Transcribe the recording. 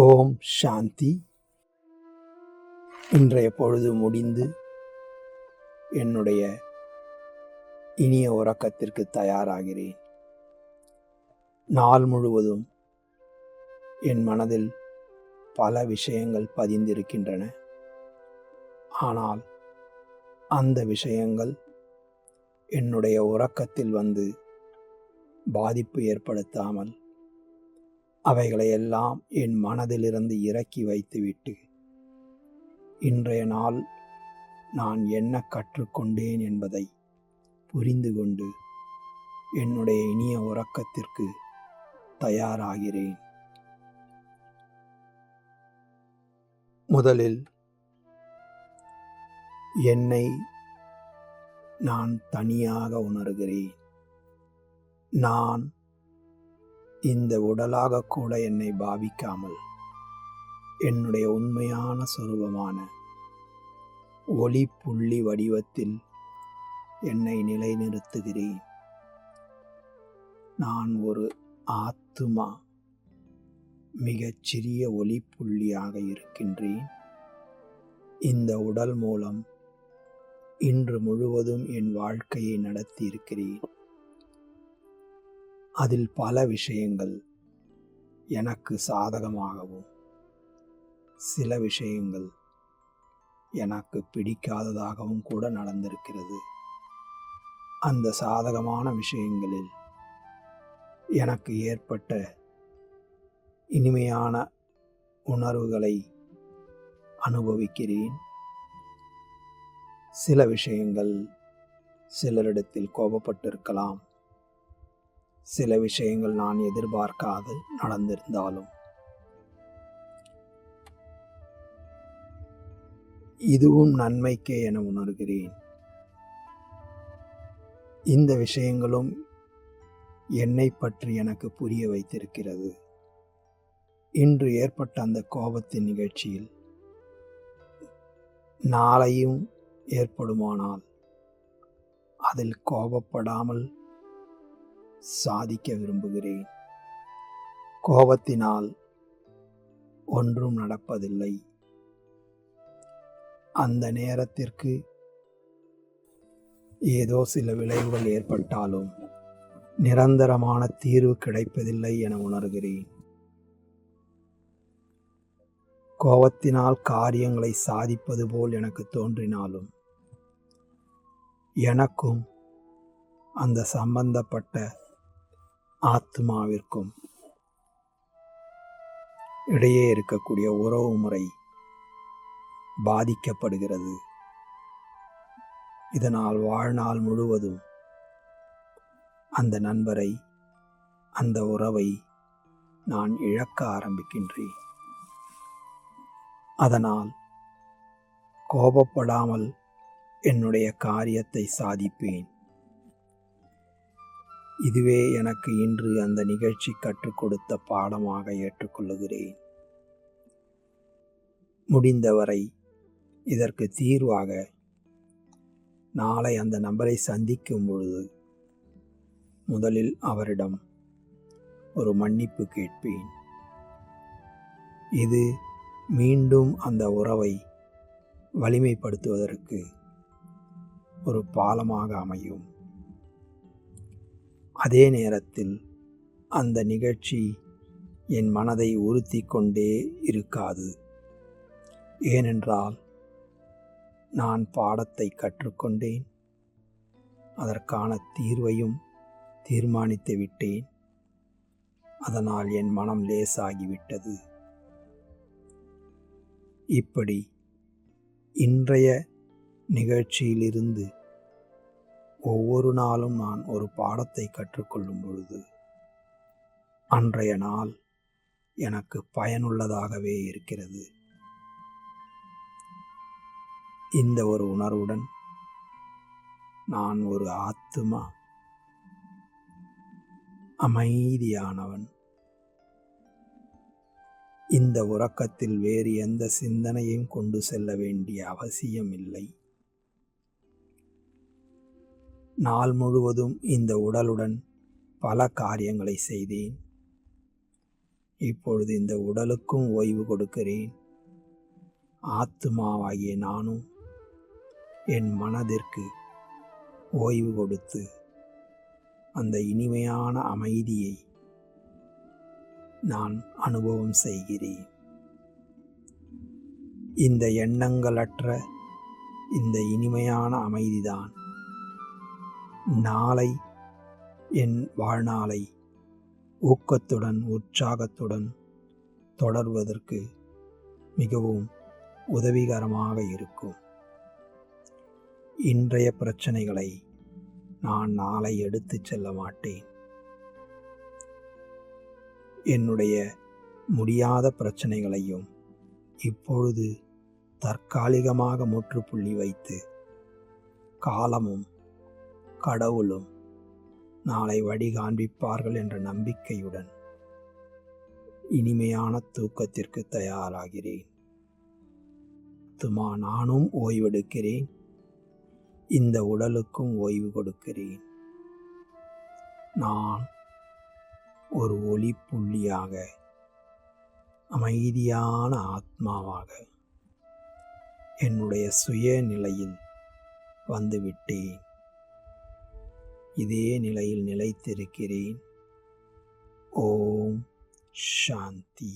ஓம் சாந்தி. இன்றைய பொழுது முடிந்து என்னுடைய இனிய உறக்கத்திற்கு தயாராகிறேன். நாள் முழுவதும் என் மனதில் பல விஷயங்கள் பதிந்திருக்கின்றன. ஆனால் அந்த விஷயங்கள் என்னுடைய உறக்கத்தில் வந்து பாதிப்பு ஏற்படுத்தாமல் அவைகளையெல்லாம் என் மனதிலிருந்து இறக்கி வைத்துவிட்டு இன்றைய நாள் நான் என்ன கற்றுக்கொண்டேன் என்பதை புரிந்து கொண்டு என்னுடைய இனிய உறக்கத்திற்கு தயாராகிறேன். முதலில் என்னை நான் தனியாக உணர்கிறேன். நான் இந்த உடலாக கூட என்னை பாவிக்காமல் என்னுடைய உண்மையான சொரூபமான ஒளி புள்ளி வடிவத்தில் என்னை நிலைநிறுத்துகிறேன். நான் ஒரு ஆத்துமா, மிகச்சிறிய ஒளி புள்ளியாக இருக்கின்றேன். இந்த உடல் மூலம் இன்று முழுவதும் என் வாழ்க்கையை நடத்தி இருக்கிறேன். அதில் பல விஷயங்கள் எனக்கு சாதகமாகவும் சில விஷயங்கள் எனக்கு பிடிக்காததாகவும் கூட நடந்திருக்கிறது. அந்த சாதகமான விஷயங்களில் எனக்கு ஏற்பட்ட இனிமையான உணர்வுகளை அனுபவிக்கிறேன். சில விஷயங்கள் சிலரிடத்தில் கோபப்பட்டிருக்கலாம். சில விஷயங்கள் நான் எதிர்பார்க்காது நடந்திருந்தாலும் இதுவும் நன்மைக்கே என உணர்கிறேன். இந்த விஷயங்களும் என்னை பற்றி எனக்கு புரிய வைத்திருக்கிறது. இன்று ஏற்பட்ட அந்த கோபத்தின் நிகழ்ச்சியில் நாளையும் ஏற்படுமானால் அதில் கோபப்படாமல் சாதிக்க விரும்புகிறேன். கோபத்தினால் ஒன்றும் நடப்பதில்லை. அந்த நேரத்திற்கு ஏதோ சில விளைவுகள் ஏற்பட்டாலும் நிரந்தரமான தீர்வு கிடைப்பதில்லை என உணர்கிறேன். கோபத்தினால் காரியங்களை சாதிப்பது போல் எனக்கு தோன்றினாலும் எனக்கும் அந்த சம்பந்தப்பட்ட ஆத்மாவிற்கும் இடையே இருக்கக்கூடிய உறவு முறை பாதிக்கப்படுகிறது. இதனால் வாழ்நாள் முழுவதும் அந்த நண்பரை, அந்த உறவை நான் இழக்க ஆரம்பிக்கின்றேன். அதனால் கோபப்படாமல் என்னுடைய காரியத்தை சாதிப்பேன். இதுவே எனக்கு இன்று அந்த நிகழ்ச்சி கற்றுக் கொடுத்த பாடமாக ஏற்றுக்கொள்ளுகிறேன். முடிந்தவரை இதற்கு தீர்வாக நாளை அந்த நபரை சந்திக்கும் பொழுது முதலில் அவரிடம் ஒரு மன்னிப்பு கேட்பேன். இது மீண்டும் அந்த உறவை வலிமைப்படுத்துவதற்கு ஒரு பாலமாக அமையும். அதே நேரத்தில் அந்த நிகழ்ச்சி என் மனதை உறுத்தி கொண்டே இருக்காது. ஏனென்றால் நான் பாடத்தை கற்றுக்கொண்டேன், அதற்கான தீர்வையும் தீர்மானித்து விட்டேன். அதனால் என் மனம் லேசாகிவிட்டது. இப்படி இன்றைய நிகழ்ச்சியிலிருந்து ஒவ்வொரு நாளும் நான் ஒரு பாடத்தை கற்றுக்கொள்ளும் பொழுது அன்றைய நாள் எனக்கு பயனுள்ளதாகவே இருக்கிறது. இந்த ஒரு உணர்வுடன் நான் ஒரு ஆத்துமா, அமைதியானவன். இந்த உறக்கத்தில் வேறு எந்த சிந்தனையும் கொண்டு செல்ல வேண்டிய அவசியம் இல்லை. நாள் முழுவதும் இந்த உடலுடன் பல காரியங்களை செய்தேன். இப்பொழுது இந்த உடலுக்கும் ஓய்வு கொடுக்கிறேன். ஆத்துமாவாகிய நானும் என் மனதிற்கு ஓய்வு கொடுத்து அந்த இனிமையான அமைதியை நான் அனுபவம் செய்கிறேன். இந்த எண்ணங்களற்ற இந்த இனிமையான அமைதிதான் நாளை என் வாழ்நாளை ஊக்கத்துடன் உற்சாகத்துடன் தொடர்வதற்கு மிகவும் உதவிகரமாக இருக்கும். இன்றைய பிரச்சனைகளை நான் நாளை எடுத்துச் செல்ல மாட்டேன். என்னுடைய முடியாத பிரச்சனைகளையும் இப்பொழுது தற்காலிகமாக முற்றுப்புள்ளி வைத்து காலமும் கடவுளும் நாளை வழி காண்பிப்பார்கள் என்ற நம்பிக்கையுடன் இனிமையான தூக்கத்திற்கு தயாராகிறேன். நானும் ஓய்வெடுக்கிறேன். இந்த உடலுக்கும் ஓய்வு கொடுக்கிறேன். நான் ஒரு ஒளி புள்ளியாக, அமைதியான ஆத்மாவாக என்னுடைய சுய நிலையில் வந்துவிட்டேன். இதே நிலையில் நிலைத்திருக்கிறேன். ஓம் சாந்தி.